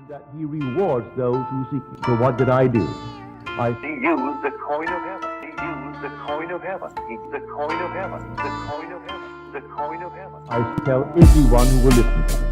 and that he rewards those who seek him. So what did I do? He used the coin of heaven. He used the coin of heaven. The coin of heaven. The coin of heaven. The coin of heaven. I tell everyone who will listen to me.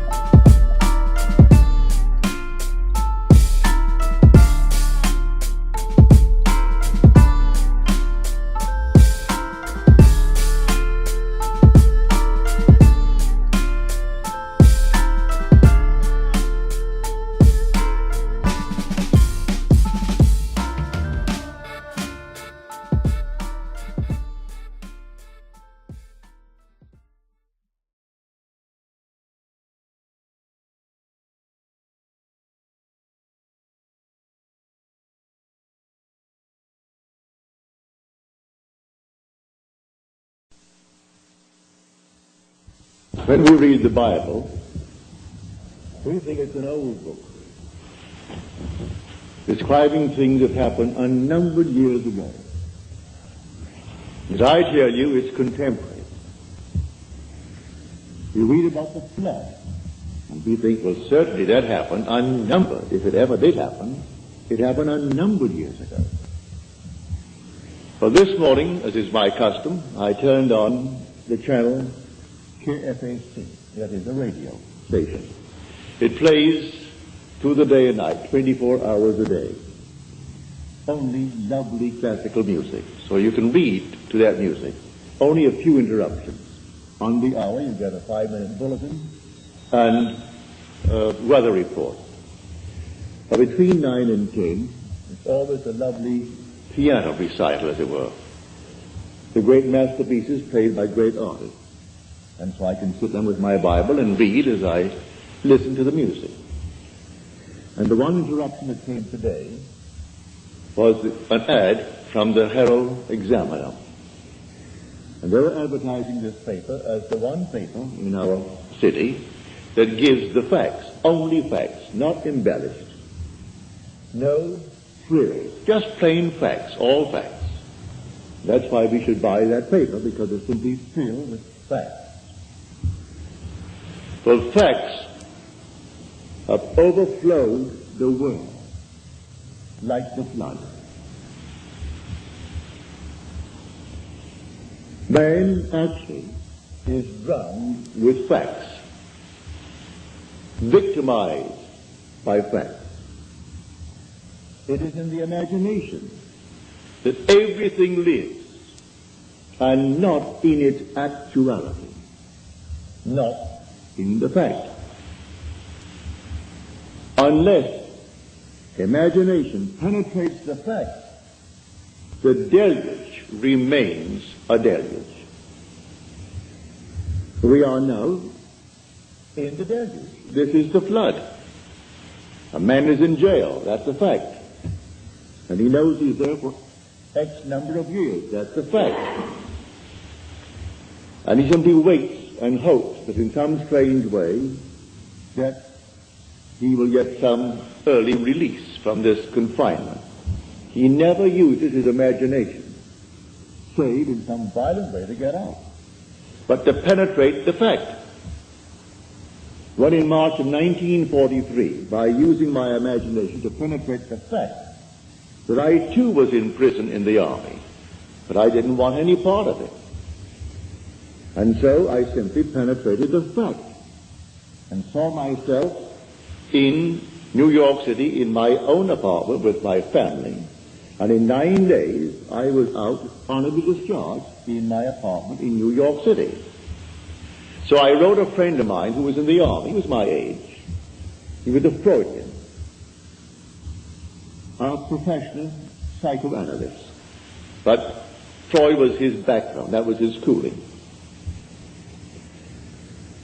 When we read the Bible, we think it's an old book, describing things that happened unnumbered years ago. As I tell you, it's contemporary. We read about the flood, and we think, well, certainly that happened unnumbered. If it ever did happen, it happened unnumbered years ago. Well, this morning, as is my custom, I turned on the channel KFAC, that is a radio station. It plays through the day and night, 24 hours a day. Only lovely classical music. So you can read to that music. Only a few interruptions. On the hour you get a 5-minute bulletin and weather report. But between 9 and 10, it's always a lovely piano recital, as it were. The great masterpieces played by great artists. And so I can sit down with my Bible and read as I listen to the music. And the one interruption that came today was an ad from the Herald Examiner. And they were advertising this paper as the one paper in our city that gives the facts, only facts, not embellished. No frills, just plain facts, all facts. That's why we should buy that paper, because it's simply filled with facts. Well, facts have overflowed the world like the flood. Man actually is drowned with facts, victimized by facts. It is in the imagination that everything lives, and not in its actuality, not in the fact. Unless imagination penetrates the fact, the deluge remains a deluge. We are now in the deluge. This is the flood. A man is in jail, that's a fact. And he knows he's there for X number of years, that's a fact. And he simply waits and hopes that in some strange way that he will get some early release from this confinement. He never uses his imagination, save in some violent way to get out, but to penetrate the fact. When in March of 1943, by using my imagination to penetrate the fact that I too was in prison in the army, but I didn't want any part of it. And so I simply penetrated the fact and saw myself in New York City in my own apartment with my family. And in 9 days, I was out honorably discharged in my apartment in New York City. So I wrote a friend of mine who was in the army, he was my age. He was a Freudian, a professional psychoanalyst. But Freud was his background, that was his schooling.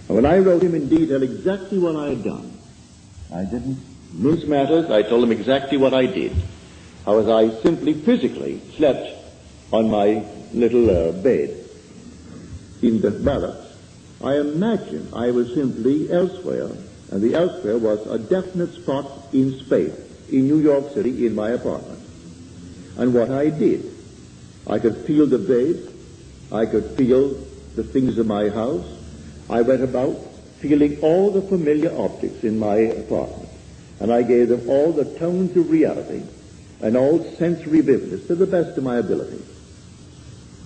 And when I wrote him in detail exactly what I had done, I didn't mince matters, I told him exactly what I did. How as I simply physically slept on my little bed in the barracks, I imagined I was simply elsewhere, and the elsewhere was a definite spot in space, in New York City, in my apartment. And what I did, I could feel the bed, I could feel the things in my house. I went about feeling all the familiar objects in my apartment. and I gave them all the tones of reality and all sensory vividness to the best of my ability.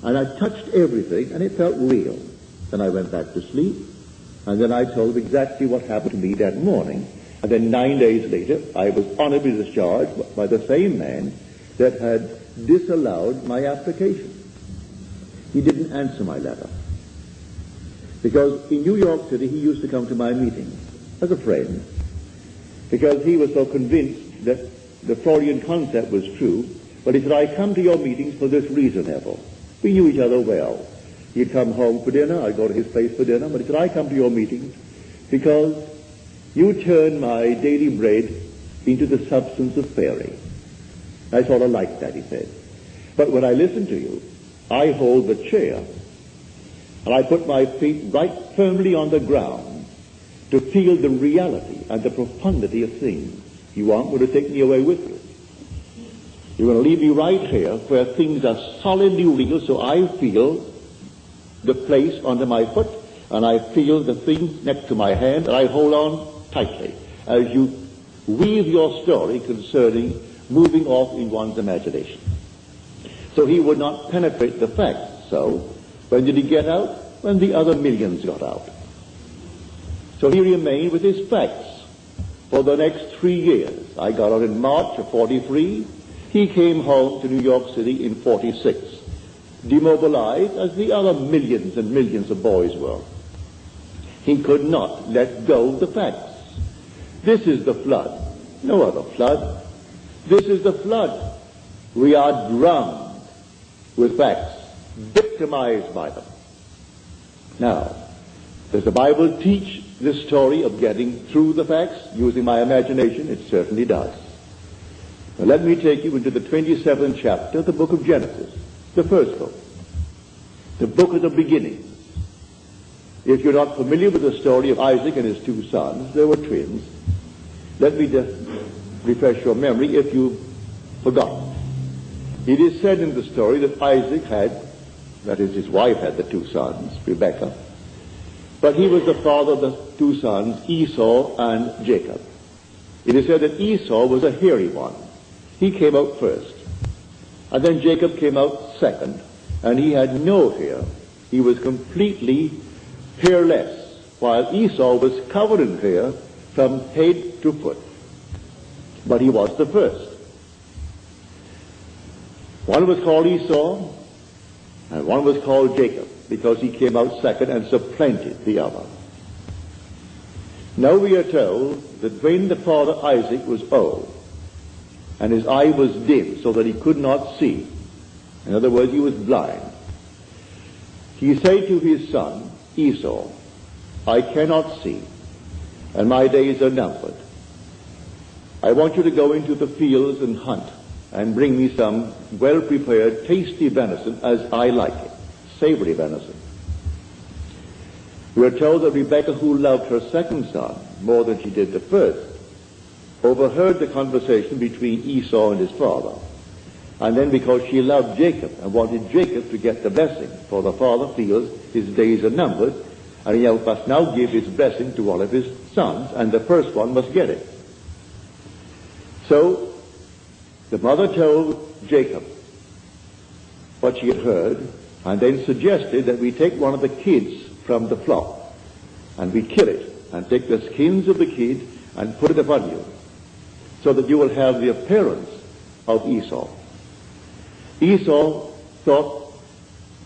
And I touched everything, and it felt real. Then I went back to sleep, and then I told them exactly what happened to me that morning. And then 9 days later, I was honorably discharged by the same man that had disallowed my application. He didn't answer my letter. Because in New York City, he used to come to my meetings as a friend, because he was so convinced that the Freudian concept was true. But he said, I come to your meetings for this reason, Neville. We knew each other well. He'd come home for dinner, I'd go to his place for dinner, but he said, I come to your meetings because you turn my daily bread into the substance of fairy. I sort of like that, he said. But when I listen to you, I hold the chair, and I put my feet right firmly on the ground to feel the reality and the profundity of things. You want me to take me away with you. You're going to leave me right here where things are solidly real, so I feel the place under my foot, and I feel the thing next to my hand, and I hold on tightly as you weave your story concerning moving off in one's imagination. So he would not penetrate the facts. So when did he get out? When the other millions got out. So he remained with his facts for the next 3 years. I got out in March of 43. He came home to New York City in 46, demobilized as the other millions and millions of boys were. He could not let go of the facts. This is the flood. No other flood. This is the flood. We are drummed with facts, victimized by them. Now, does the Bible teach this story of getting through the facts using my imagination? It certainly does. Now, let me take you into the 27th chapter of the book of Genesis, the first book, the book of the beginnings. If you're not familiar with the story of Isaac and his 2 sons, they were twins. Let me just refresh your memory if you've forgotten. It is said in the story that Isaac had, that is, his wife had the 2 sons, Rebekah, but he was the father of the 2 sons, Esau and Jacob. It is said that Esau was a hairy one. He came out first. And then Jacob came out second, and he had no hair. He was completely hairless, while Esau was covered in hair from head to foot. But he was the first. One was called Esau, and one was called Jacob, because he came out second and supplanted the other. Now we are told that when the father Isaac was old, and his eye was dim so that he could not see, in other words, he was blind, he said to his son Esau, I cannot see, and my days are numbered. I want you to go into the fields and hunt, and bring me some well-prepared, tasty venison as I like it, savory venison. We are told that Rebekah, who loved her second son more than she did the first, overheard the conversation between Esau and his father. And then because she loved Jacob and wanted Jacob to get the blessing, for the father feels his days are numbered, and he must now give his blessing to one of his sons, and the first one must get it. So the mother told Jacob what she had heard, and then suggested that we take one of the kids from the flock, and we kill it, and take the skins of the kid and put it upon you, so that you will have the appearance of Esau. Esau thought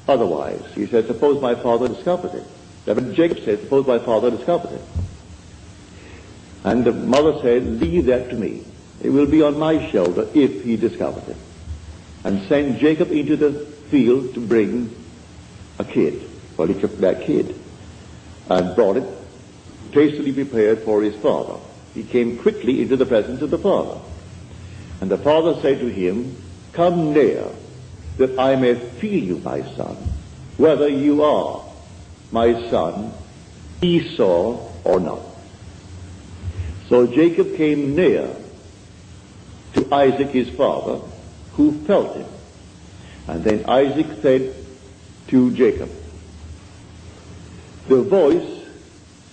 otherwise. He said, suppose my father discovers it. Then Jacob said, suppose my father discovers it. And the mother said, leave that to me. It will be on my shoulder if he discovers it. And sent Jacob into the field to bring a kid. Well, he took that kid and brought it tastily prepared for his father. He came quickly into the presence of the father. And the father said to him, come near, that I may feel you, my son, whether you are my son Esau or not. So Jacob came near to Isaac his father, who felt him. And then Isaac said to Jacob, the voice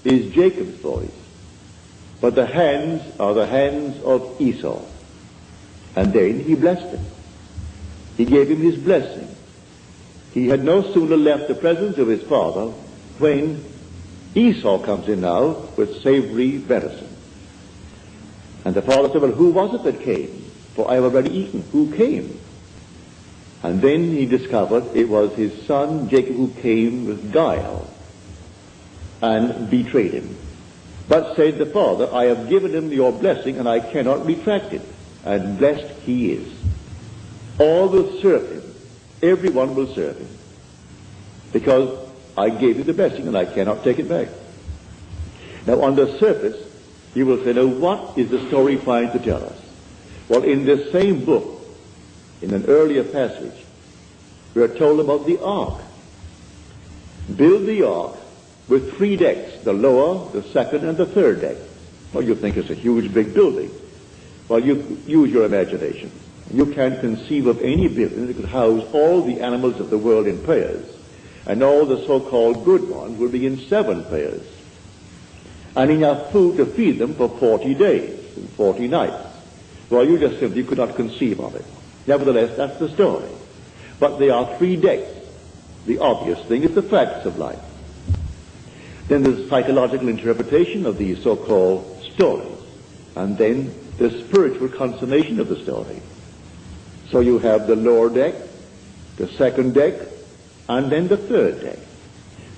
is Jacob's voice, but the hands are the hands of Esau. And then he blessed him. He gave him his blessing. He had no sooner left the presence of his father when Esau comes in now with savory venison. And the father said, well, who was it that came? For I have already eaten. Who came? And then he discovered it was his son Jacob who came with guile and betrayed him. But said the father, I have given him your blessing and I cannot retract it. And blessed he is. All will serve him. Everyone will serve him. Because I gave you the blessing and I cannot take it back. Now on the surface, you will say, now what is the story trying to tell us? Well, in this same book, in an earlier passage, we are told about the ark. Build the ark with 3 decks, the lower, the second, and the third deck. Well, you think it's a huge big building. Well, you use your imagination. You can't conceive of any building that could house all the animals of the world in pairs, and all the so-called good ones will be in 7 pairs, and enough food to feed them for 40 days and 40 nights. Well, you just simply could not conceive of it. Nevertheless, that's the story. But there are 3 decks. The obvious thing is the facts of life. Then there's psychological interpretation of these so-called stories, and then the spiritual consummation of the story. So you have the lower deck, the second deck, and then the third deck.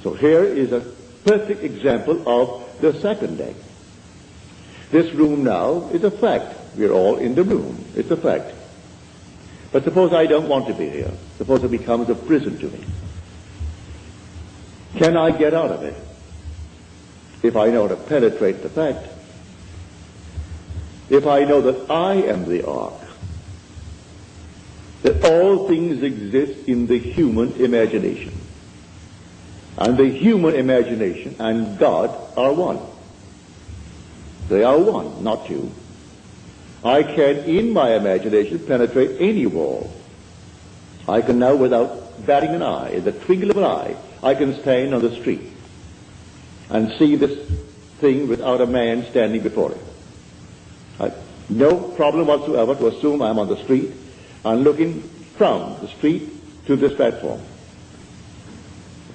So here is a perfect example of the second deck. This room now is a fact. We're all in the room. It's a fact. But suppose I don't want to be here. Suppose it becomes a prison to me. Can I get out of it? If I know to penetrate the fact. If I know that I am the ark. That all things exist in the human imagination. And the human imagination and God are one. They are one, not two. I can, in my imagination, penetrate any wall. I can now, without batting an eye, in the twinkle of an eye, I can stand on the street and see this thing without a man standing before it. No problem whatsoever to assume I'm on the street and looking from the street to this platform.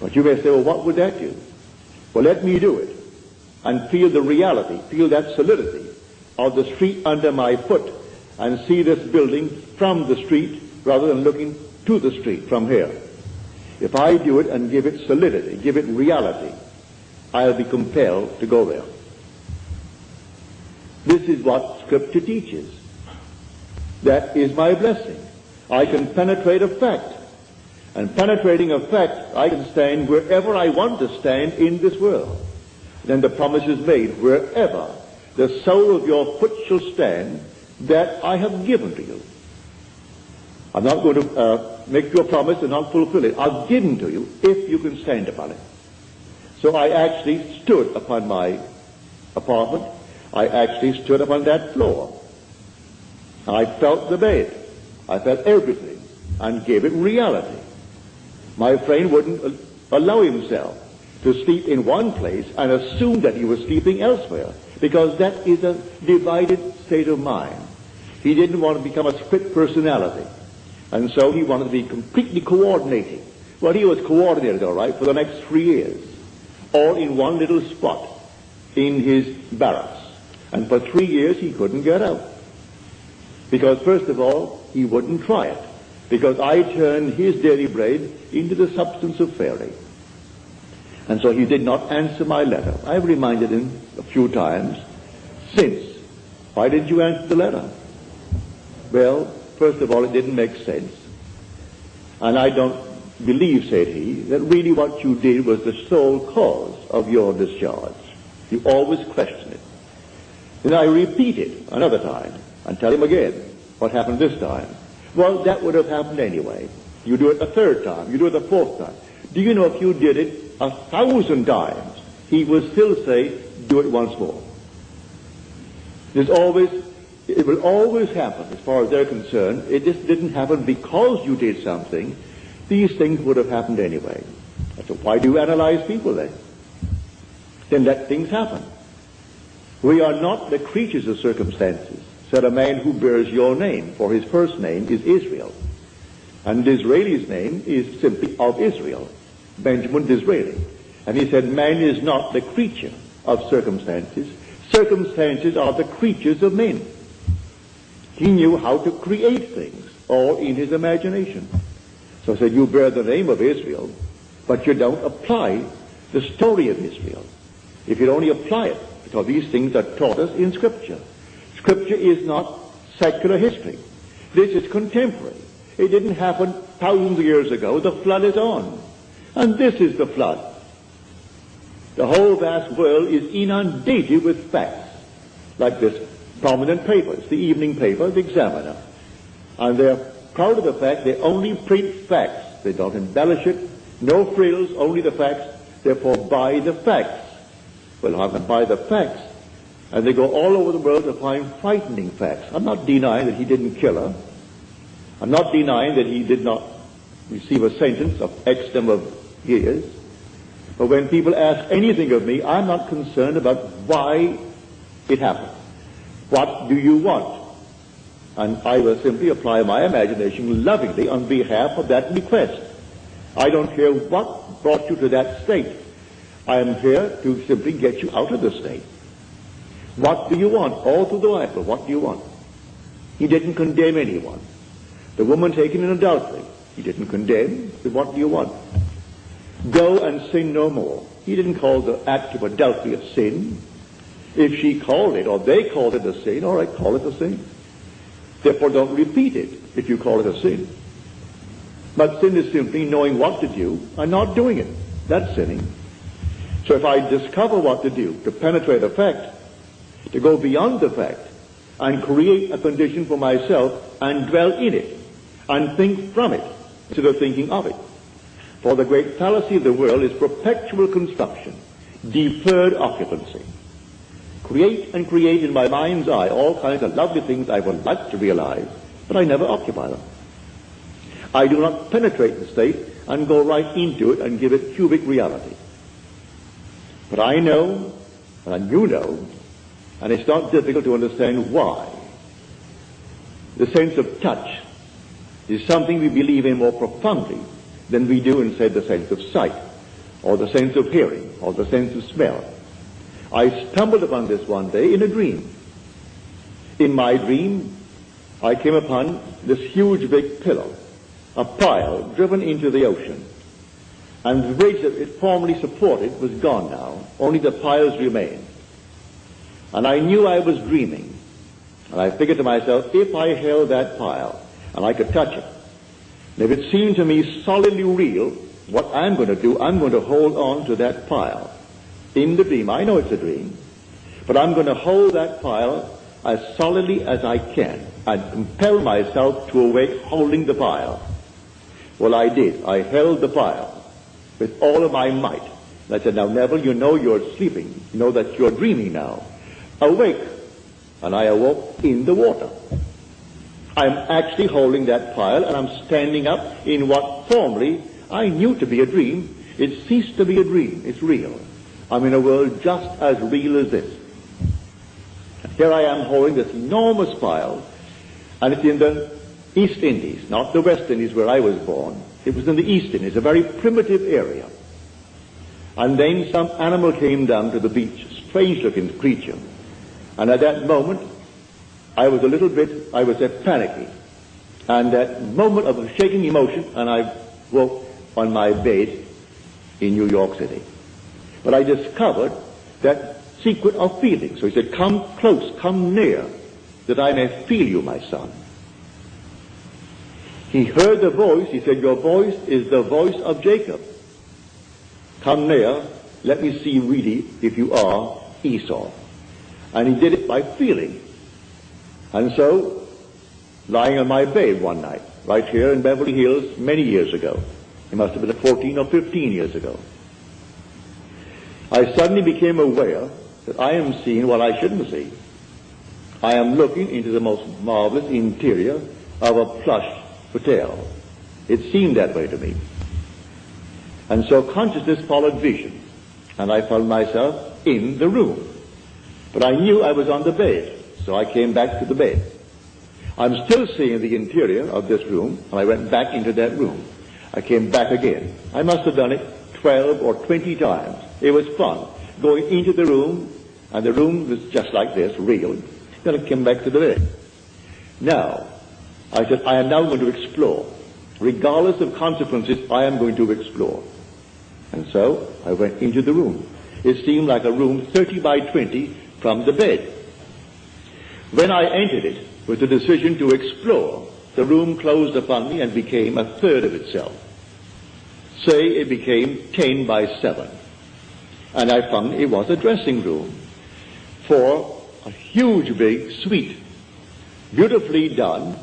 But you may say, well, what would that do? Well, let me do it and feel the reality, feel that solidity of the street under my foot and see this building from the street rather than looking to the street from here. If I do it and give it solidity, give it reality, I'll be compelled to go there. This is what Scripture teaches. That is my blessing. I can penetrate a fact. And penetrating a fact, I can stand wherever I want to stand in this world. Then the promise is made, wherever the sole of your foot shall stand, that I have given to you. I'm not going to make you a promise and not fulfill it. I've given to you if you can stand upon it. So I actually stood upon my apartment. I actually stood upon that floor. I felt the bed. I felt everything and gave it reality. My friend wouldn't allow himself to sleep in one place and assume that he was sleeping elsewhere, because that is a divided state of mind. He didn't want to become a split personality, and so he wanted to be completely coordinating. Well, he was coordinated, all right, for the next 3 years, all in one little spot in his barracks. And for 3 years he couldn't get out. Because first of all, he wouldn't try it. Because I turned his daily bread into the substance of fairy. And so he did not answer my letter. I've reminded him a few times since. Why didn't you answer the letter? Well, first of all, it didn't make sense. And I don't believe, said he, that really what you did was the sole cause of your discharge. You always question it. Then I repeat it another time and tell him again what happened this time. Well, that would have happened anyway. You do it a third time. You do it a fourth time. Do you know if you did it 1,000 times, he would still say, do it once more. It will always happen as far as they're concerned. It just didn't happen because you did something. These things would have happened anyway. So why do you analyze people then? Then let things happen. We are not the creatures of circumstances, said a man who bears your name, for his first name is Israel. And Disraeli's name is simply of Israel, Benjamin Disraeli. And he said, man is not the creature of circumstances. Circumstances are the creatures of men. He knew how to create things, all in his imagination. So I said, you bear the name of Israel, but you don't apply the story of Israel. If you'd only apply it, because these things are taught us in Scripture. Scripture is not secular history. This is contemporary. It didn't happen thousands of years ago. The flood is on. And this is the flood. The whole vast world is inundated with facts, like this prominent papers, the evening paper, the Examiner. And they're proud of the fact they only print facts. They don't embellish it. No frills, only the facts. Therefore, buy the facts. Well, I can buy the facts. And they go all over the world to find frightening facts. I'm not denying that he didn't kill her. I'm not denying that he did not receive a sentence of X number of years. But when people ask anything of me, I'm not concerned about why it happened. What do you want? And I will simply apply my imagination lovingly on behalf of that request. I don't care what brought you to that state. I am here to simply get you out of the state. What do you want? All through the Bible, what do you want? He didn't condemn anyone. The woman taken in adultery, he didn't condemn. So what do you want? Go and sin no more. He didn't call the act of adultery a sin. If she called it, or they called it a sin, all right, call it a sin. Therefore, don't repeat it if you call it a sin. But sin is simply knowing what to do and not doing it. That's sinning. So if I discover what to do, to penetrate a fact, to go beyond the fact, and create a condition for myself, and dwell in it, and think from it, instead of thinking of it. For the great fallacy of the world is perpetual construction, deferred occupancy. Create and create in my mind's eye all kinds of lovely things I would like to realize, but I never occupy them. I do not penetrate the state and go right into it and give it cubic reality. But I know, and you know, and it's not difficult to understand why. The sense of touch is something we believe in more profoundly than we do in, say, the sense of sight, or the sense of hearing, or the sense of smell. I stumbled upon this one day in a dream. In my dream, I came upon this huge big pillar, a pile driven into the ocean. And the bridge that it formerly supported was gone now. Only the piles remained. And I knew I was dreaming. And I figured to myself, if I held that pile, and I could touch it, and if it seemed to me solidly real, what I'm going to do, I'm going to hold on to that pile. In the dream, I know it's a dream, but I'm going to hold that pile as solidly as I can, and compel myself to awake holding the pile. Well, I did. I held the pile with all of my might. And I said, now, Neville, you know you're sleeping. You know that you're dreaming now. Awake. And I awoke in the water. I'm actually holding that pile, and I'm standing up in what formerly I knew to be a dream. It ceased to be a dream. It's real. I'm in a world just as real as this. Here I am holding this enormous pile, and it's in the East Indies, not the West Indies where I was born. It was in the East Indies, a very primitive area. And then some animal came down to the beach, a strange-looking creature. And at that moment, I was panicky. And that moment of a shaking emotion, and I woke on my bed in New York City. But I discovered that secret of feeling. So he said, come close, come near, that I may feel you, my son. He heard the voice. He said, your voice is the voice of Jacob. Come near, let me see really if you are Esau. And he did it by feeling. And so, lying on my bed one night, right here in Beverly Hills, many years ago, it must have been 14 or 15 years ago, I suddenly became aware that I am seeing what I shouldn't see. I am looking into the most marvelous interior of a plush hotel. It seemed that way to me. And so consciousness followed vision, and I found myself in the room. But I knew I was on the bed, so I came back to the bed. I'm still seeing the interior of this room, and I went back into that room. I came back again. I must have done it 12 or 20 times. It was fun, going into the room, and the room was just like this, real. Then I came back to the bed. Now, I said, I am now going to explore. Regardless of consequences, I am going to explore. And so, I went into the room. It seemed like a room 30 by 20 from the bed. When I entered it, with the decision to explore, the room closed upon me and became a third of itself. Say it became 10 by 7. And I found it was a dressing room for a huge big suite. Beautifully done,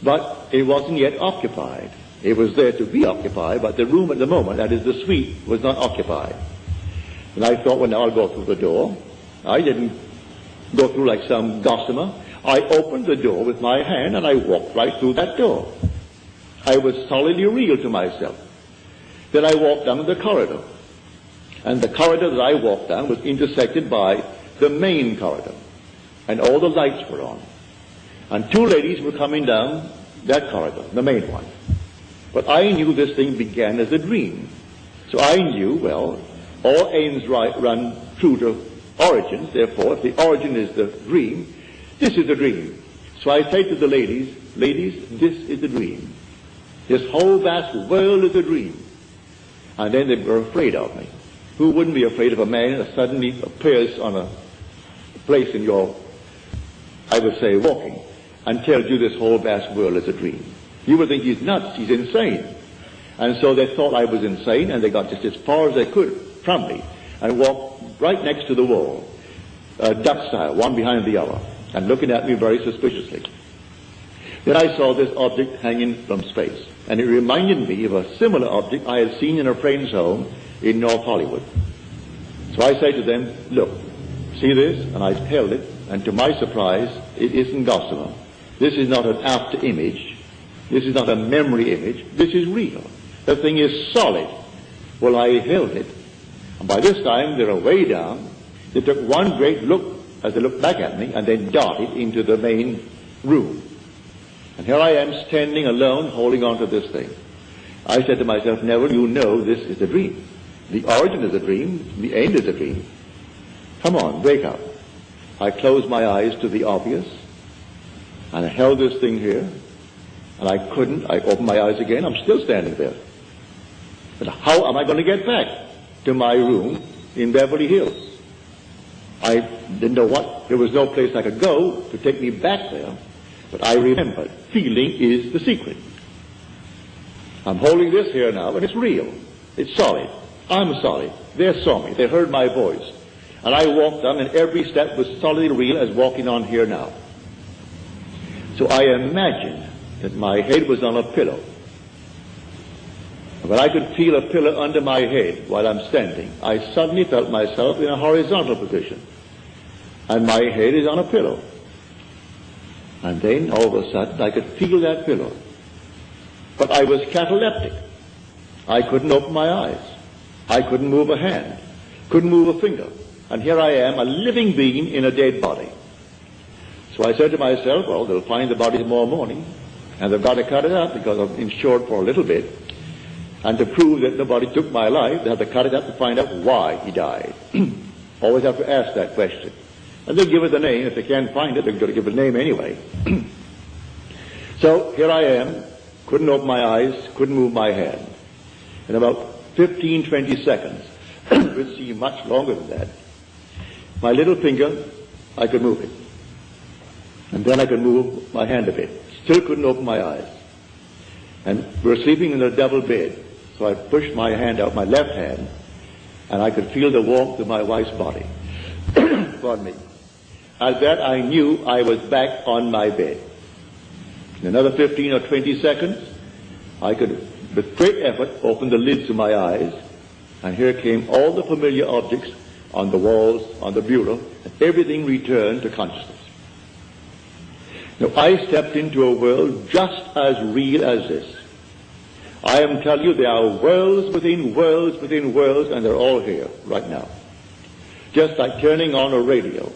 but it wasn't yet occupied. It was there to be occupied, but the room at the moment, that is the suite, was not occupied. And I thought, well, now I'll go through the door. I didn't go through like some gossamer. I opened the door with my hand and I walked right through that door. I was solidly real to myself. Then I walked down the corridor. And the corridor that I walked down was intersected by the main corridor. And all the lights were on. And two ladies were coming down that corridor, the main one. But I knew this thing began as a dream. So I knew, well, all ends run true to origins. Therefore, if the origin is the dream, this is the dream. So I say to the ladies, this is the dream. This whole vast world is a dream. And then they were afraid of me. Who wouldn't be afraid of a man that suddenly appears on a place in your, I would say, walking, and tells you this whole vast world is a dream? You would think he's nuts, he's insane. And so they thought I was insane, and they got just as far as they could from me, and walked right next to the wall, duck style, one behind the other, and looking at me very suspiciously. Then I saw this object hanging from space, and it reminded me of a similar object I had seen in a friend's home in North Hollywood. So I say to them, look, see this? And I held it, and to my surprise, it isn't gossamer. This is not an after image. This is not a memory image. This is real. The thing is solid. Well, I held it, and by this time they were way down. They took one great look as they looked back at me, and then darted into the main room. And here I am standing alone, holding on to this thing. I said to myself, Neville, you know this is a dream. The origin is a dream. The end is a dream. Come on, wake up. I closed my eyes to the obvious, and I held this thing here, and I couldn't. I opened my eyes again. I'm still standing there. But how am I going to get back to my room in Beverly Hills? I didn't know what. There was no place I could go to take me back there. But I remembered, feeling is the secret. I'm holding this here now, and it's real. It's solid. I'm solid. They saw me. They heard my voice. And I walked on, and every step was solidly real as walking on here now. So I imagined that my head was on a pillow. When I could feel a pillow under my head while I'm standing, I suddenly felt myself in a horizontal position. And my head is on a pillow. And then, all of a sudden, I could feel that pillow. But I was cataleptic. I couldn't open my eyes. I couldn't move a hand. Couldn't move a finger. And here I am, a living being in a dead body. So I said to myself, well, they'll find the body tomorrow morning, and they've got to cut it up because I'm insured for a little bit. And to prove that nobody took my life, they have to cut it up to find out why he died. Always have to ask that question. And they'll give it a name. If they can't find it, they're going to give it a name anyway. So here I am, couldn't open my eyes, couldn't move my hand. In about 15, 20 seconds, which seemed much longer than that, my little finger, I could move it. And then I could move my hand a bit. Still couldn't open my eyes. And we were sleeping in a double bed. So I pushed my hand out, my left hand, and I could feel the warmth of my wife's body. Pardon me. At that, I knew I was back on my bed. In another 15 or 20 seconds, I could, with great effort, open the lids of my eyes, and here came all the familiar objects on the walls, on the bureau, and everything returned to consciousness. Now, I stepped into a world just as real as this. I am telling you, there are worlds within worlds within worlds, and they're all here right now. Just like turning on a radio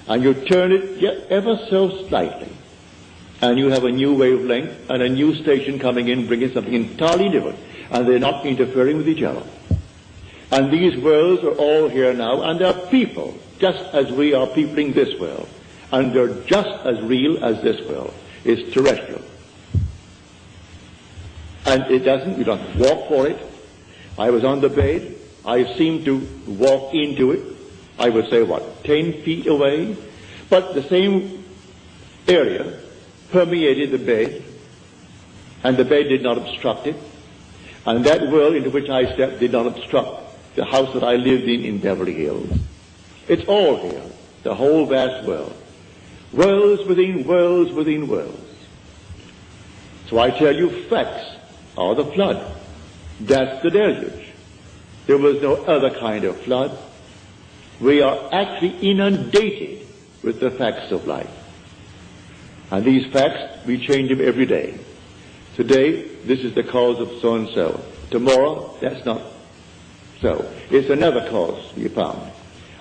and you turn it ever so slightly, and you have a new wavelength and a new station coming in, bringing something entirely different, and they're not interfering with each other. And these worlds are all here now, and they're people, just as we are peopling this world, and they're just as real as this world. It's terrestrial. And it doesn't, you don't walk for it. I was on the bed, I seemed to walk into it, I would say, 10 feet away, but the same area permeated the bed, and the bed did not obstruct it, and that world into which I stepped did not obstruct the house that I lived in Beverly Hills. It's all here, the whole vast world. Worlds within worlds within worlds. So I tell you, facts are the flood. That's the deluge. There was no other kind of flood. We are actually inundated with the facts of life. And these facts, we change them every day. Today, this is the cause of so-and-so. Tomorrow, that's not so. It's another cause you found.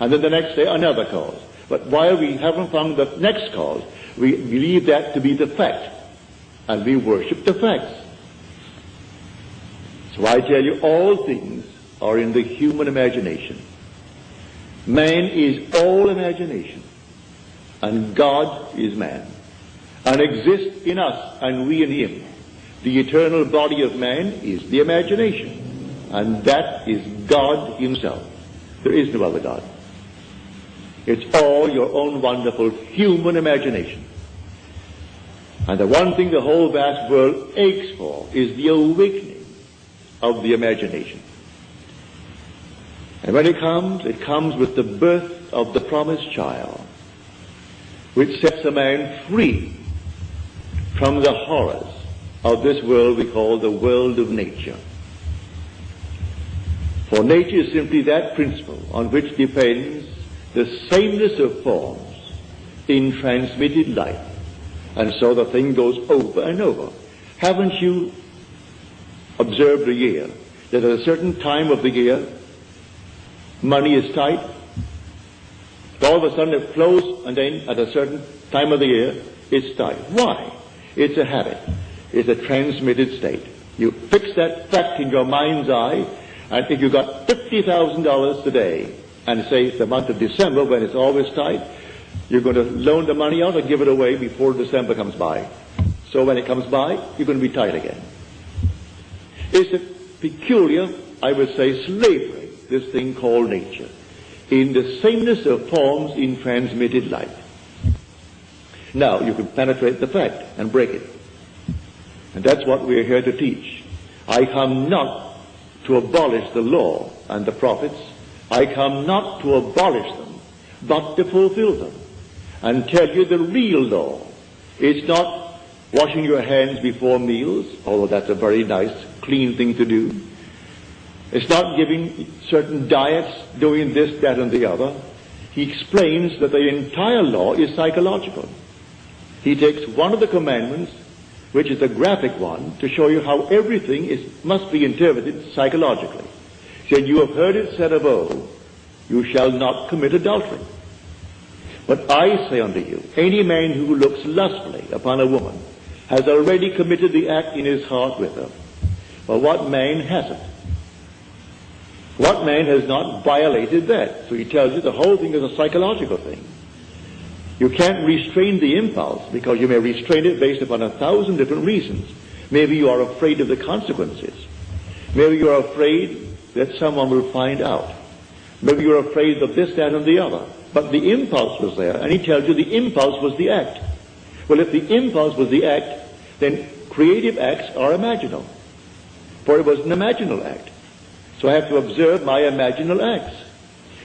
And then the next day, another cause. But while we haven't found the next cause, we believe that to be the fact. And we worship the facts. So I tell you, all things are in the human imagination. Man is all imagination. And God is man. And exists in us, and we in him. The eternal body of man is the imagination. And that is God himself. There is no other God. It's all your own wonderful human imagination. And the one thing the whole vast world aches for is the awakening of the imagination. And when it comes with the birth of the promised child, which sets a man free from the horrors of this world we call the world of nature. For nature is simply that principle on which depends the sameness of forms in transmitted life. And so the thing goes over and over. Haven't you observed a year that at a certain time of the year money is tight? All of a sudden it flows, and then at a certain time of the year it's tight. Why? It's a habit. It's a transmitted state. You fix that fact in your mind's eye, and if you got $50,000 today, and say it's the month of December when it's always tight, you're going to loan the money out or give it away before December comes by. So when it comes by, you're going to be tight again. It's a peculiar, I would say, slavery, this thing called nature, in the sameness of forms in transmitted life. Now, you can penetrate the fact and break it. And that's what we're here to teach. I come not to abolish the law and the prophets. I come not to abolish them, but to fulfill them. And tell you the real law. It's not washing your hands before meals, although that's a very nice, clean thing to do. It's not giving certain diets, doing this, that, and the other. He explains that the entire law is psychological. He takes one of the commandments, which is the graphic one, to show you how everything must be interpreted psychologically. He said, you have heard it said of old, you shall not commit adultery. But I say unto you, any man who looks lustfully upon a woman has already committed the act in his heart with her. But what man hasn't? What man has not violated that? So he tells you the whole thing is a psychological thing. You can't restrain the impulse because you may restrain it based upon 1,000 different reasons. Maybe you are afraid of the consequences. Maybe you are afraid that someone will find out. Maybe you're afraid of this, that, and the other. But the impulse was there, and he tells you the impulse was the act. Well, if the impulse was the act, then creative acts are imaginal. For it was an imaginal act. So I have to observe my imaginal acts.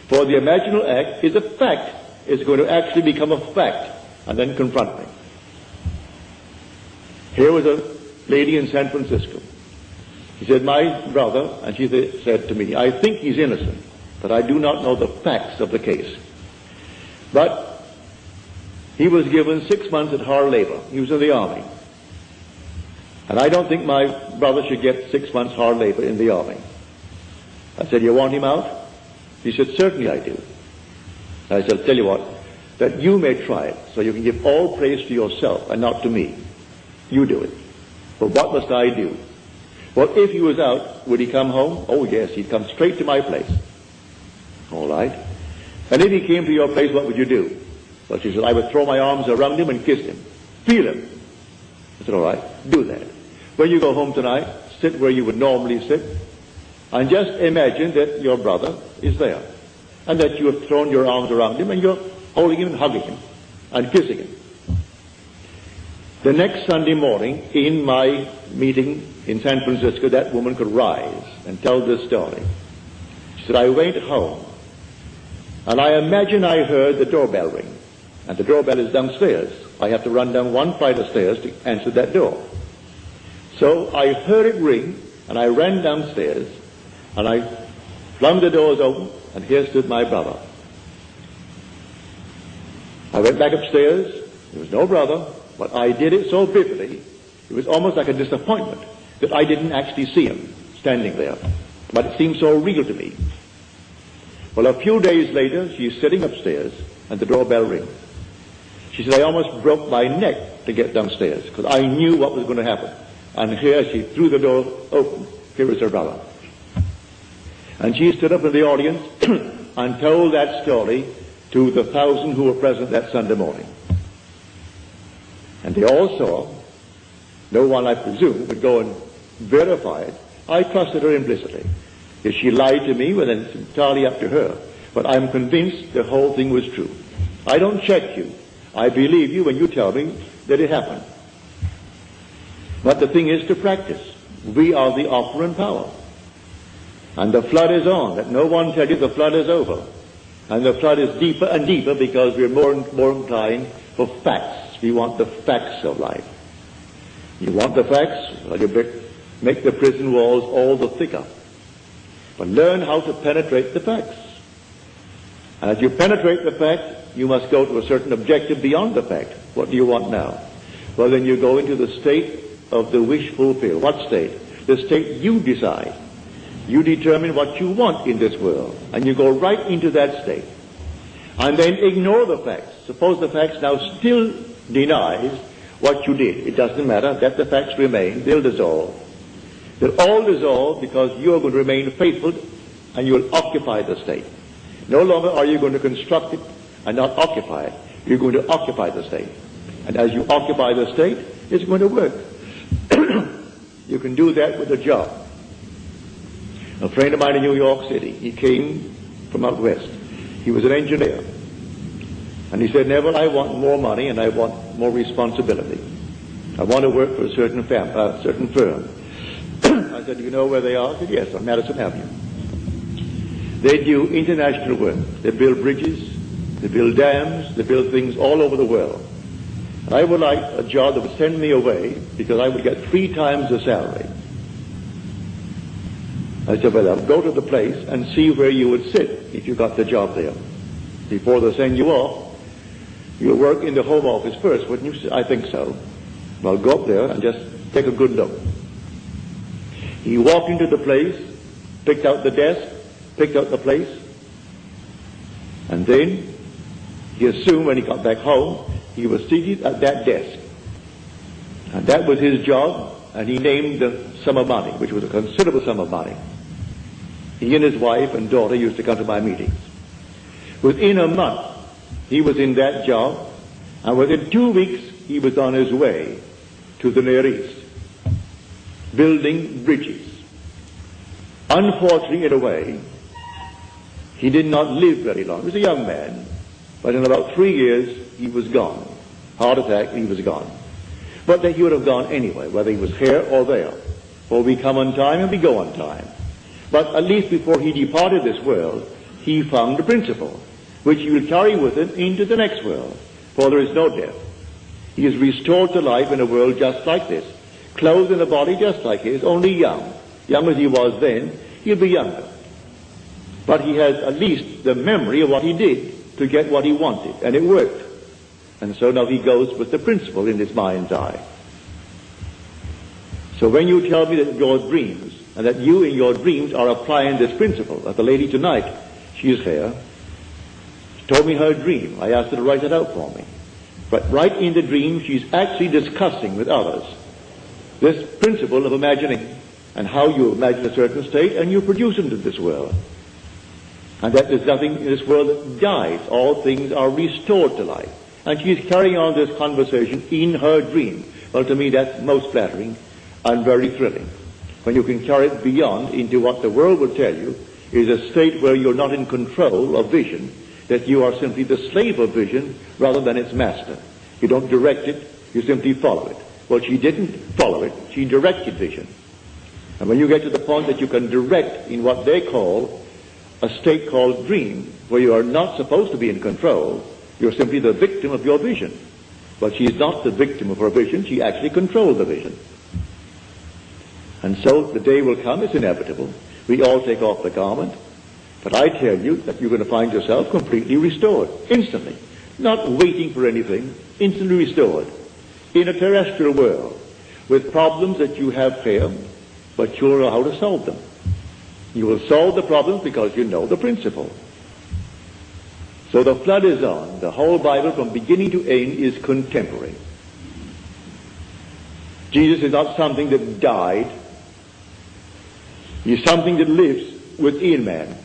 For the imaginal act is a fact. It's going to actually become a fact and then confront me. Here was a lady in San Francisco. She said, my brother, and she said to me, I think he's innocent, but I do not know the facts of the case. But he was given 6 months at hard labor. He was in the army. And I don't think my brother should get 6 months hard labor in the army. I said, you want him out? He said, certainly I do. I said, tell you what, that you may try it, so you can give all praise to yourself and not to me. You do it. But what must I do? Well, if he was out, would he come home? Oh yes, he'd come straight to my place. All right. And if he came to your place, what would you do? Well, she said, I would throw my arms around him and kiss him. Feel him. I said, all right, do that. When you go home tonight, sit where you would normally sit, and just imagine that your brother is there, and that you have thrown your arms around him, and you're holding him and hugging him, and kissing him. The next Sunday morning, in my meeting in San Francisco, that woman could rise and tell this story. She said, I went home, and I imagine I heard the doorbell ring, and the doorbell is downstairs. I have to run down one flight of stairs to answer that door. So I heard it ring, and I ran downstairs, and I flung the doors open, and here stood my brother. I went back upstairs. There was no brother, but I did it so vividly, it was almost like a disappointment that I didn't actually see him standing there. But it seemed so real to me. Well, a few days later, she's sitting upstairs, and the doorbell rings. She said, I almost broke my neck to get downstairs, because I knew what was going to happen. And here she threw the door open. Here is her brother. And she stood up in the audience and told that story to the 1,000 who were present that Sunday morning. And they all saw. No one, I presume, would go and verify it. I trusted her implicitly. If she lied to me, well, then it's entirely up to her. But I'm convinced the whole thing was true. I don't check you. I believe you when you tell me that it happened. But the thing is to practice. We are the operant power. And the flood is on. Let no one tell you the flood is over. And the flood is deeper and deeper because we're more and more inclined for facts. We want the facts of life. You want the facts? Well, you make the prison walls all the thicker. But learn how to penetrate the facts. And as you penetrate the fact, you must go to a certain objective beyond the fact. What do you want now? Well, then you go into the state of the wish fulfilled. What state? The state you decide. You determine what you want in this world, and you go right into that state. And then ignore the facts. Suppose the facts now still denies what you did. It doesn't matter. Let the facts remain. They'll dissolve. They'll all dissolve because you are going to remain faithful, and you will occupy the state. No longer are you going to construct it and not occupy it. You're going to occupy the state. And as you occupy the state, it's going to work. You can do that with a job. A friend of mine in New York City, he came from out west. He was an engineer. And he said, Neville, I want more money and I want more responsibility. I want to work for a certain firm. I said, do you know where they are? He said, yes, on Madison Avenue. They do international work. They build bridges, they build dams, they build things all over the world. And I would like a job that would send me away because I would get 3 times the salary. I said, well, I'll go to the place and see where you would sit if you got the job there. Before they send you off, you'll work in the home office first, wouldn't you? I think so. Well, go up there and just take a good look. He walked into the place, picked out the desk, picked out the place, and then he assumed when he got back home, he was seated at that desk. And that was his job, and he named the sum of money, which was a considerable sum of money. He and his wife and daughter used to come to my meetings. Within a month, he was in that job, and within 2 weeks, he was on his way to the Near East, building bridges. Unfortunately, in a way, he did not live very long. He was a young man, but in about 3 years, he was gone. Heart attack, he was gone. But he would have gone anyway, whether he was here or there. For we come on time and we go on time. But at least before he departed this world, he found the principle, which he will carry with him into the next world. For there is no death. He is restored to life in a world just like this, clothed in a body just like his, only young. Young as he was then, he'll be younger. But he has at least the memory of what he did to get what he wanted, and it worked. And so now he goes with the principle in his mind's eye. So when you tell me that your dreams, and that you in your dreams are applying this principle, like the lady tonight, she is here, told me her dream. I asked her to write it out for me. But right in the dream, she's actually discussing with others this principle of imagining and how you imagine a certain state and you produce it into this world. And that there's nothing in this world that dies. All things are restored to life. And she's carrying on this conversation in her dream. Well, to me, that's most flattering and very thrilling. When you can carry it beyond into what the world will tell you is a state where you're not in control of vision, that you are simply the slave of vision rather than its master. You don't direct it, you simply follow it. Well, she didn't follow it, she directed vision. And when you get to the point that you can direct in what they call a state called dream, where you are not supposed to be in control, you're simply the victim of your vision. But she is not the victim of her vision, she actually controls the vision. And so the day will come, it's inevitable. We all take off the garment. But I tell you that you're going to find yourself completely restored, instantly. Not waiting for anything, instantly restored. In a terrestrial world, with problems that you have here, but you'll know how to solve them. You will solve the problems because you know the principle. So the flood is on. The whole Bible from beginning to end is contemporary. Jesus is not something that died. He is something that lives within man.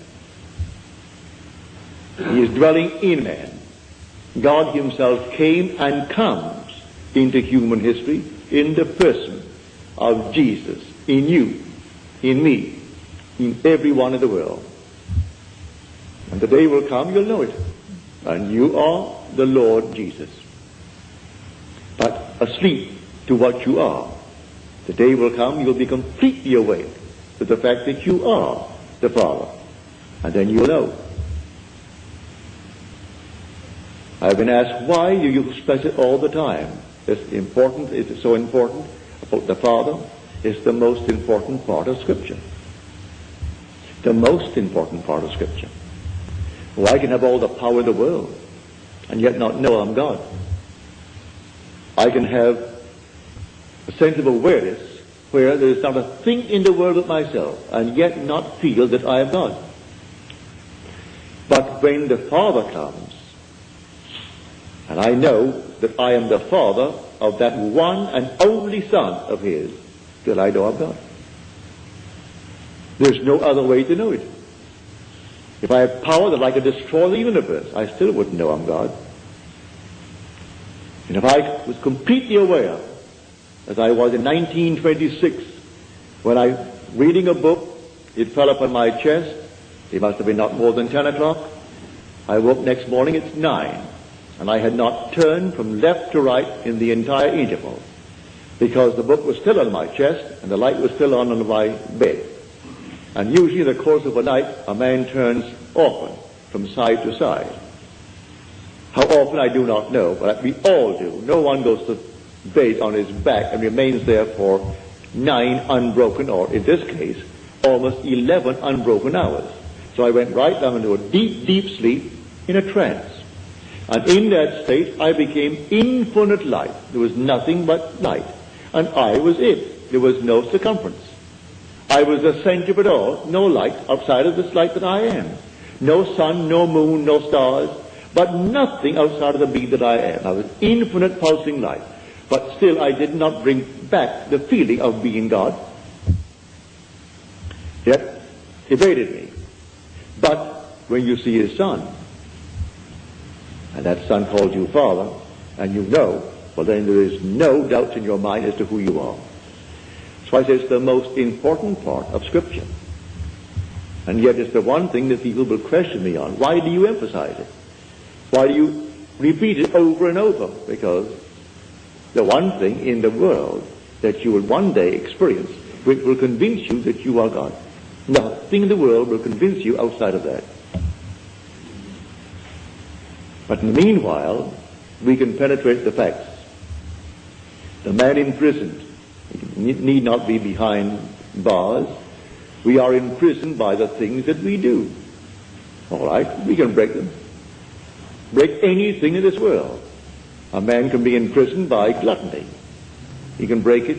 He is dwelling in man. God himself came and comes into human history in the person of Jesus, in you, in me, in everyone in the world. And the day will come, you'll know it. And you are the Lord Jesus. But asleep to what you are. The day will come, you'll be completely awake to the fact that you are the Father. And then you'll know. I've been asked, why do you express it all the time? It's important, it's so important about the Father. It's the most important part of Scripture. The most important part of Scripture. Well, I can have all the power in the world and yet not know I'm God. I can have a sense of awareness where there is not a thing in the world but myself and yet not feel that I am God. But when the Father comes, and I know that I am the Father of that one and only Son of His, that I know I'm God. There's no other way to know it. If I had power that I could destroy the universe, I still wouldn't know I'm God. And if I was completely aware, as I was in 1926, when I, reading a book, it fell upon my chest. It must have been not more than 10 o'clock. I woke next morning, it's 9. And I had not turned from left to right in the entire interval, because the book was still on my chest and the light was still on my bed. And usually in the course of a night, a man turns often from side to side. How often I do not know, but we all do. No one goes to bed on his back and remains there for 9 unbroken, or in this case, almost 11 unbroken hours. So I went right down into a deep, deep sleep in a trance. And in that state, I became infinite light. There was nothing but light. And I was it. There was no circumference. I was the center of it all. No light outside of this light that I am. No sun, no moon, no stars, but nothing outside of the being that I am. I was infinite pulsing light. But still, I did not bring back the feeling of being God. Yet, evaded me. But when you see His Son, and that Son calls you Father, and you know, well then there is no doubt in your mind as to who you are. So I say it's the most important part of Scripture. And yet it's the one thing that people will question me on. Why do you emphasize it? Why do you repeat it over and over? Because the one thing in the world that you will one day experience which will convince you that you are God. Nothing in the world will convince you outside of that. But in the meanwhile, we can penetrate the facts. The man imprisoned need not be behind bars. We are imprisoned by the things that we do. All right, we can break them. Break anything in this world. A man can be imprisoned by gluttony. He can break it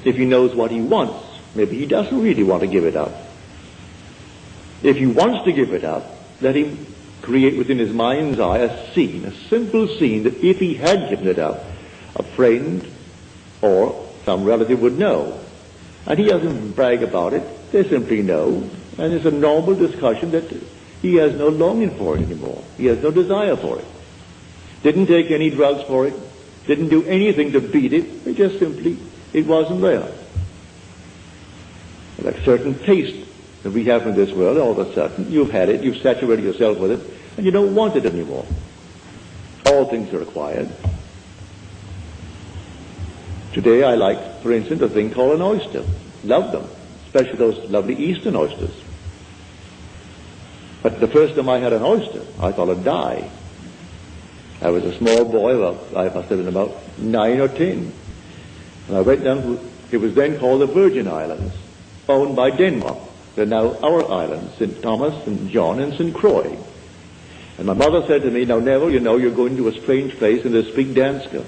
if he knows what he wants. Maybe he doesn't really want to give it up. If he wants to give it up, let him create within his mind's eye a scene, a simple scene that if he had given it up, a friend or some relative would know. And he doesn't brag about it. They simply know. And it's a normal discussion that he has no longing for it anymore. He has no desire for it. Didn't take any drugs for it. Didn't do anything to beat it. It just simply, it wasn't there. Like certain taste that we have in this world, all of a sudden, you've had it, you've saturated yourself with it, and you don't want it anymore. All things are acquired. Today I like, for instance, a thing called an oyster. Love them, especially those lovely Eastern oysters. But the first time I had an oyster, I thought I'd die. I was a small boy, I must have been about 9 or 10. And I went down to, it was then called the Virgin Islands, owned by Denmark. They're now our islands, St. Thomas, St. John, and St. Croix. And my mother said to me, now Neville, you know, you're going to a strange place and they speak Danska.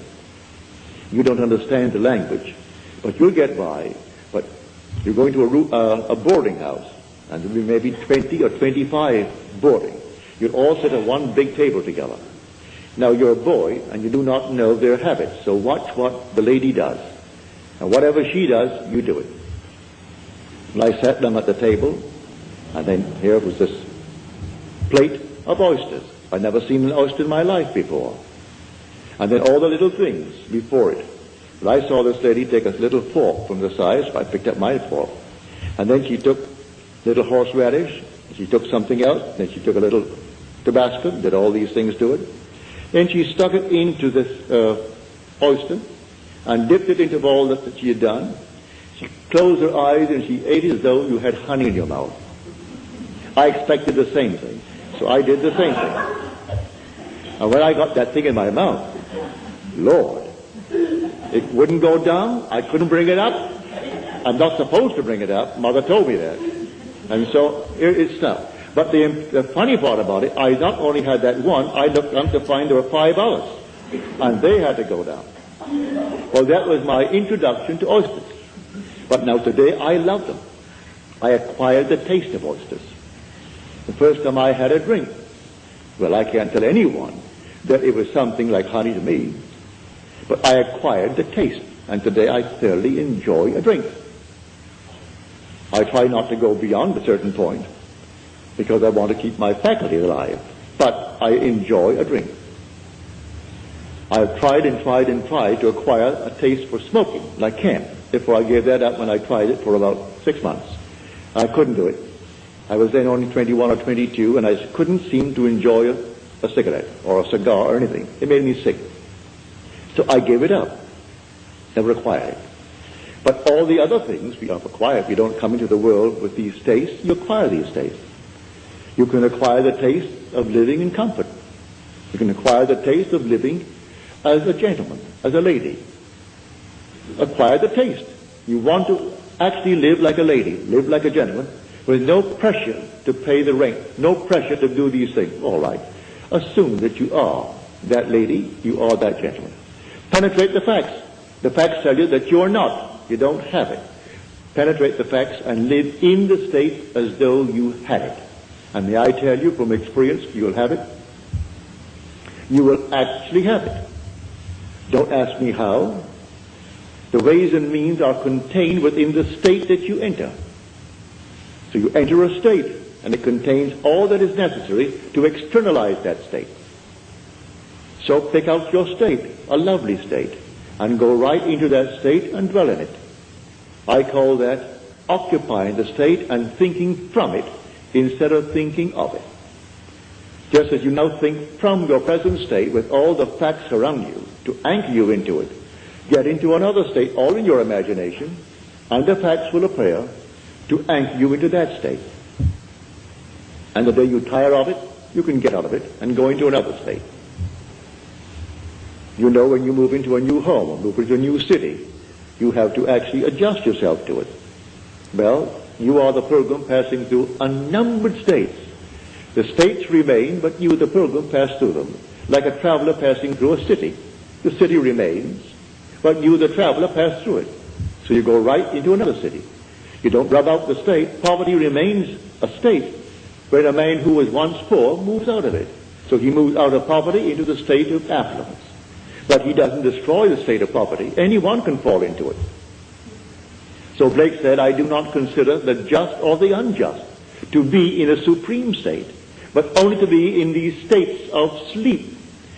You don't understand the language, but you'll get by. But you're going to a boarding house, and there'll be maybe 20 or 25 boarding. You'll all sit at one big table together. Now you're a boy, and you do not know their habits, so watch what the lady does. And whatever she does, you do it. And I sat down at the table, and then here was this plate of oysters. I'd never seen an oyster in my life before. And then all the little things before it. But I saw this lady take a little fork from the side, so I picked up my fork. And then she took little horseradish, she took something else, then she took a little Tabasco, did all these things to it. Then she stuck it into this oyster and dipped it into all that she had done. She closed her eyes and she ate it as though you had honey in your mouth. I expected the same thing, so I did the same thing. And when I got that thing in my mouth, Lord, it wouldn't go down. I couldn't bring it up. I'm not supposed to bring it up. Mother told me that. And so it stopped. But the funny part about it, I not only had that one, I looked up to find there were 5 others. And they had to go down. Well, that was my introduction to oysters. But now today I love them. I acquired the taste of oysters. The first time I had a drink, well, I can't tell anyone that it was something like honey to me. But I acquired the taste, and today I thoroughly enjoy a drink. I try not to go beyond a certain point, because I want to keep my faculty alive. But I enjoy a drink. I've tried and tried and tried to acquire a taste for smoking, and I can't. Therefore I gave that up when I tried it for about 6 months. I couldn't do it. I was then only 21 or 22, and I couldn't seem to enjoy a cigarette or a cigar or anything. It made me sick. So I gave it up. Never acquired it. But all the other things we have acquired. If you don't come into the world with these tastes, you acquire these tastes. You can acquire the taste of living in comfort. You can acquire the taste of living as a gentleman, as a lady. Acquire the taste. You want to actually live like a lady, live like a gentleman, with no pressure to pay the rent, no pressure to do these things. All right. Assume that you are that lady, you are that gentleman. Penetrate the facts. The facts tell you that you're not. You don't have it. Penetrate the facts and live in the state as though you had it. And may I tell you from experience, you'll have it. You will actually have it. Don't ask me how. The ways and means are contained within the state that you enter. So you enter a state, and it contains all that is necessary to externalize that state. So pick out your state, a lovely state, and go right into that state and dwell in it. I call that occupying the state and thinking from it instead of thinking of it. Just as you now think from your present state with all the facts around you to anchor you into it, get into another state, all in your imagination, and the facts will appear to anchor you into that state. And the day you tire of it, you can get out of it and go into another state. You know, when you move into a new home or move into a new city, you have to actually adjust yourself to it. Well, you are the pilgrim passing through unnumbered states. The states remain, but you, the pilgrim, pass through them. Like a traveler passing through a city. The city remains, but you, the traveler, pass through it. So you go right into another city. You don't rub out the state. Poverty remains a state, when a man who was once poor moves out of it. So he moves out of poverty into the state of affluence. But he doesn't destroy the state of poverty. Anyone can fall into it. So Blake said, I do not consider the just or the unjust to be in a supreme state, but only to be in these states of sleep,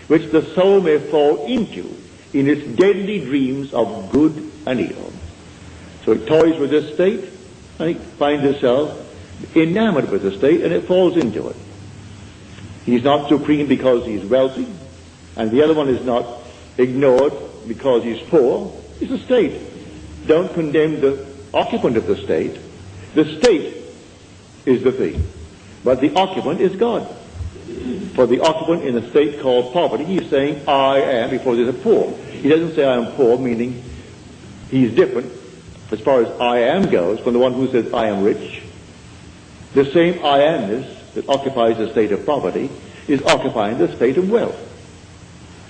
which the soul may fall into in its deadly dreams of good and evil. So it toys with this state, and it finds itself enamored with the state, and it falls into it. He's not supreme because he's wealthy, and the other one is not ignored because he's poor. It's a state. Don't condemn the occupant of the state. The state is the thing, but the occupant is God. For the occupant in a state called poverty, he's saying, I am, before there's a poor. He doesn't say I am poor, meaning he's different as far as I am goes from the one who says I am rich. The same I amness that occupies the state of poverty is occupying the state of wealth.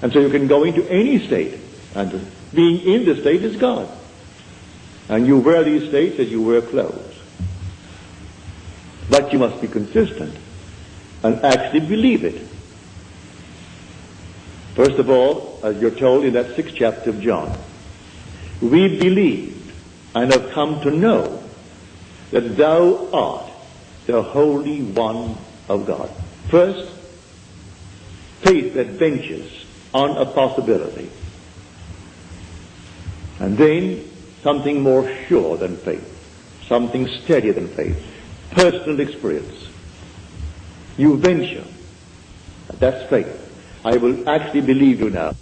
And so you can go into any state, and being in the state is God. And you wear these states as you wear clothes. But you must be consistent and actually believe it. First of all, as you're told in that 6th chapter of John, we believed and have come to know that thou art the Holy One of God. First, faith that ventures on a possibility. And then something more sure than faith, something steadier than faith, personal experience. You venture. That's faith. I will actually believe you now.